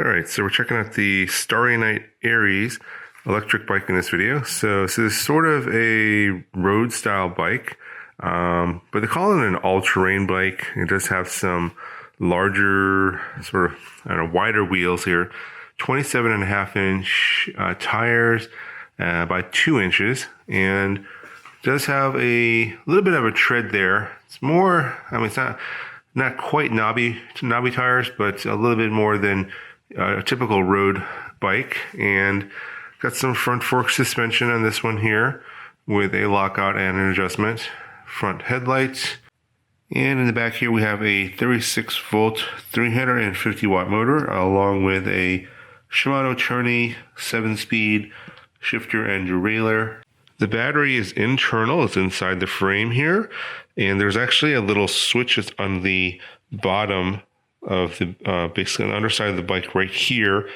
Alright, so we're checking out the Starrynite Aries electric bike in this video. So this is sort of a road style bike, but they call it an all-terrain bike. It does have some larger, sort of, I don't know, wider wheels here. 27.5-inch tires by 2 inches, and does have a little bit of a tread there. It's more, I mean, it's not quite knobby tires, but a little bit more than a typical road bike. And got some front fork suspension on this one here with a lockout and an adjustment. Front headlights. And in the back here we have a 36 volt 350 watt motor along with a Shimano Tourney 7-speed shifter and derailleur. The battery is internal, it's inside the frame here, and there's actually a little switch that's on the bottom of the basically on the underside of the bike right here.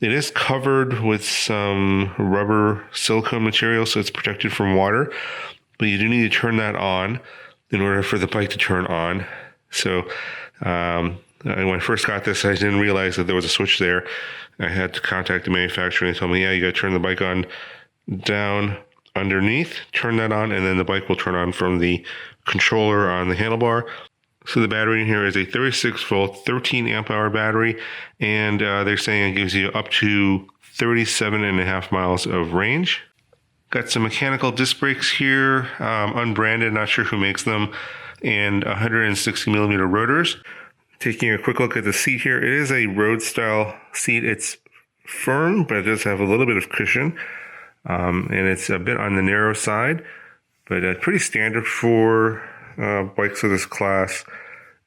It is covered with some rubber silicone material, so it's protected from water, but you do need to turn that on in order for the bike to turn on. So when I first got this, I didn't realize that there was a switch there. I had to contact the manufacturer, and they told me, yeah, you got to turn the bike on down underneath, turn that on, and then the bike will turn on from the controller on the handlebar. So the battery in here is a 36 volt, 13 amp hour battery, and they're saying it gives you up to 37.5 miles of range. Got some mechanical disc brakes here, unbranded, not sure who makes them, and 160 millimeter rotors. Taking a quick look at the seat here, it is a road style seat. It's firm, but it does have a little bit of cushion, and it's a bit on the narrow side, but pretty standard for bikes of this class.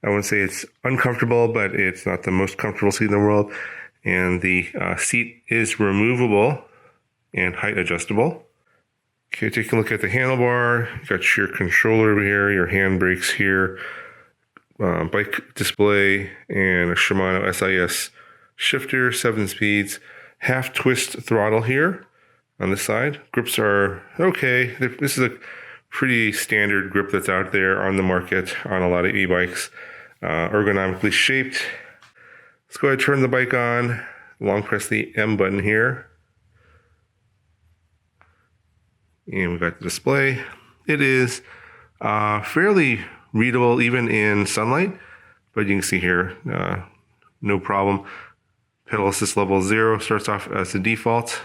I wouldn't say it's uncomfortable, but it's not the most comfortable seat in the world. And the seat is removable and height adjustable. Okay, taking a look at the handlebar, you got your controller over here, your hand brakes here, bike display, and a Shimano SIS shifter, 7 speeds, half twist throttle here on the side. Grips are okay. This is a pretty standard grip that's out there on the market on a lot of e-bikes. Ergonomically shaped. Let's go ahead and turn the bike on. Long press the M button here. And we've got the display. It is fairly readable even in sunlight, but you can see here, no problem. Pedal assist level 0 starts off as the default.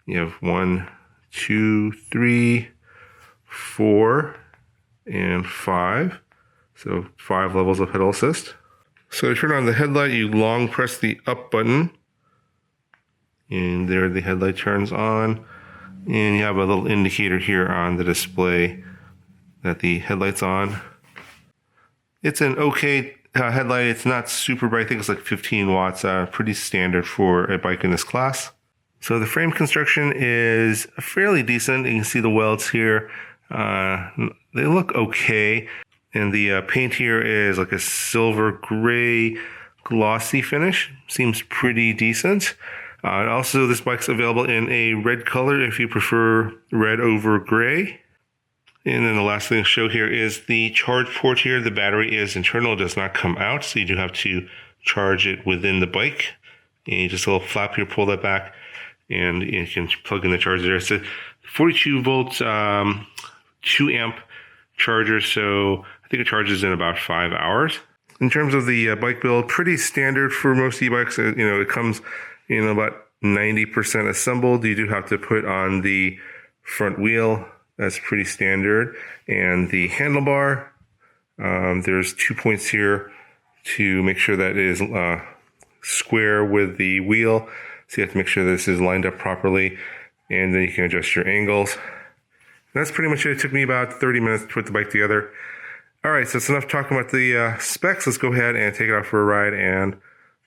You have 1, 2, 3, 4, and 5. So 5 levels of pedal assist. So to turn on the headlight, you long press the up button, and there the headlight turns on. And you have a little indicator here on the display that the headlight's on. It's an okay headlight. It's not super bright. I think it's like 15 watts. Pretty standard for a bike in this class. So the frame construction is fairly decent. You can see the welds here. They look okay. And the paint here is like a silver gray glossy finish. Seems pretty decent. Also, this bike's available in a red color if you prefer red over gray. And then the last thing to show here is the charge port here. The battery is internal, it does not come out, so you do have to charge it within the bike. And you just a little flap here, pull that back, and you can plug in the charger there. It's a 42 volt, 2 amp charger, so I think it charges in about 5 hours. In terms of the bike build, pretty standard for most e-bikes. It comes about 90% assembled. You do have to put on the front wheel. That's pretty standard. And the handlebar, there's 2 points here to make sure that it is square with the wheel. So you have to make sure this is lined up properly, and then you can adjust your angles. And that's pretty much it. It took me about 30 minutes to put the bike together. All right, so it's enough talking about the specs. Let's go ahead and take it out for a ride and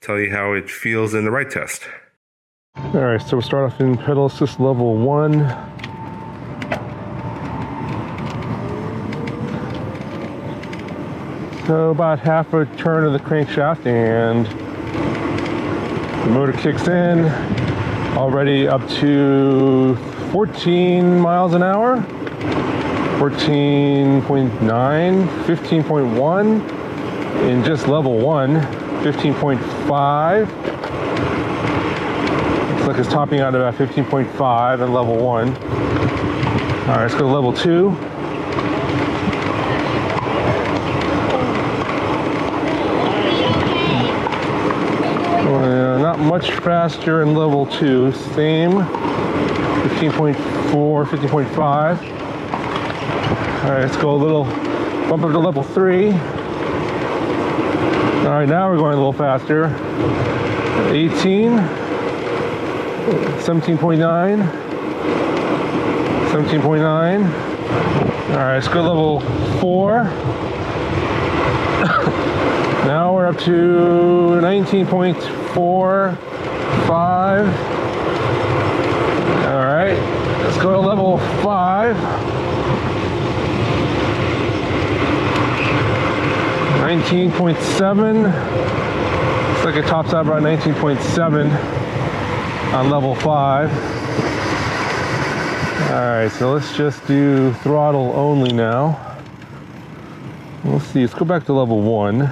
tell you how it feels in the ride test. All right, so we'll start off in pedal assist level 1. So about half a turn of the crankshaft and the motor kicks in, already up to 14 miles an hour, 14.9, 15.1 in just level 1, 15.5. Looks like it's topping out about 15.5 at level 1. All right, let's go to level 2. Not much faster in level 2. Same, 15.4, 15.5. All right, let's go a little, bump up to level 3. All right, now we're going a little faster. 18, 17.9, 17.9. All right, let's go level 4. Now we're up to 19.45. All right, let's go to level 5. 19.7. Looks like it tops out about 19.7 on level 5. All right, so let's just do throttle only now. Let's see, let's go back to level 1.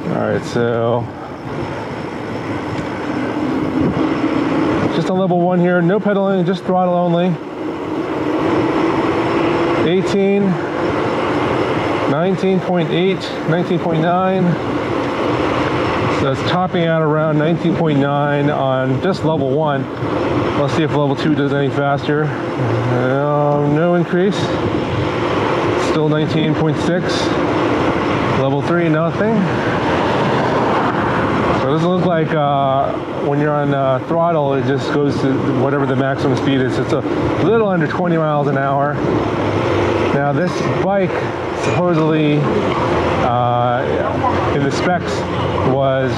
All right, so just on level 1 here, no pedaling, just throttle only. 18, 19.8, 19.9. So it's topping out around 19.9 on just level 1. Let's see if level 2 does any faster. No increase. Still 19.6. Level 3, nothing. So it doesn't look like when you're on throttle, it just goes to whatever the maximum speed is. It's a little under 20 miles an hour. Now this bike supposedly in the specs was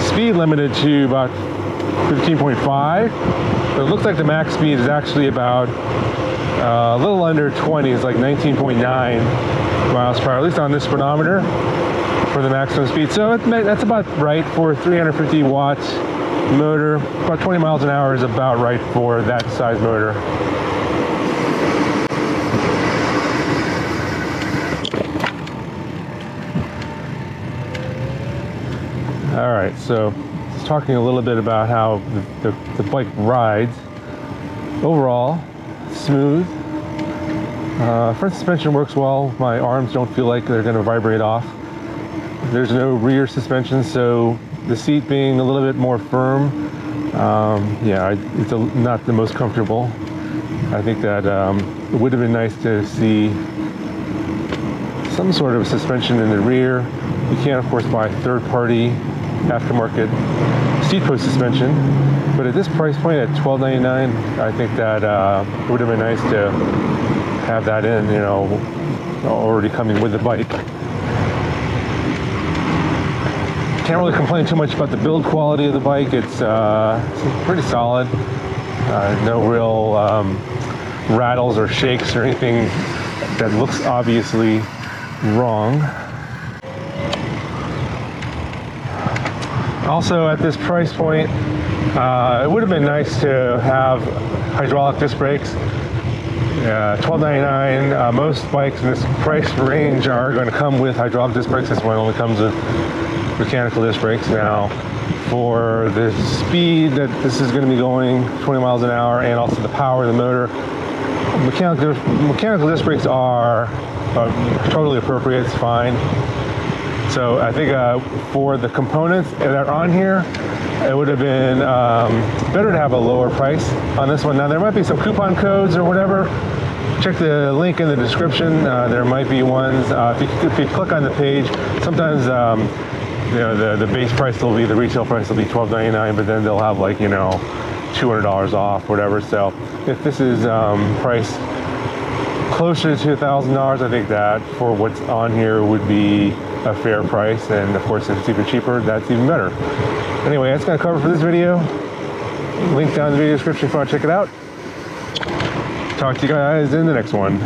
speed limited to about 15.5, but it looks like the max speed is actually about a little under 20. It's like 19.9 miles per hour, at least on this speedometer for the maximum speed. So that's about right for 350 watts motor. About 20 miles an hour is about right for that size motor. All right, so just talking a little bit about how the bike rides. Overall, smooth. Front suspension works well. My arms don't feel like they're going to vibrate off. There's no rear suspension, so the seat being a little bit more firm, yeah, it's not the most comfortable. I think that it would have been nice to see some sort of suspension in the rear. You can, of course, buy third-party aftermarket seat post suspension, but at this price point at $12.99, I think that it would have been nice to have that in, you know, already coming with the bike. Can't really complain too much about the build quality of the bike. It's pretty solid. No real rattles or shakes or anything that looks obviously wrong. Also, at this price point, it would have been nice to have hydraulic disc brakes. $12.99. Most bikes in this price range are going to come with hydraulic disc brakes. This one only comes with mechanical disc brakes. Now, for the speed that this is going to be going, 20 miles an hour, and also the power of the motor, mechanical disc brakes are totally appropriate. It's fine. So I think for the components that are on here, it would have been better to have a lower price on this one. Now there might be some coupon codes or whatever. Check the link in the description. There might be ones. If you click on the page, sometimes you know, the base price will be, the retail price will be $12.99, but then they'll have, like, you know, $200 off, whatever. So if this is priced closer to $1,000, I think that for what's on here would be a fair price. And of course, if it's even cheaper, that's even better. Anyway, that's going to cover for this video. Link down in the video description if you want to check it out. Talk to you guys in the next one.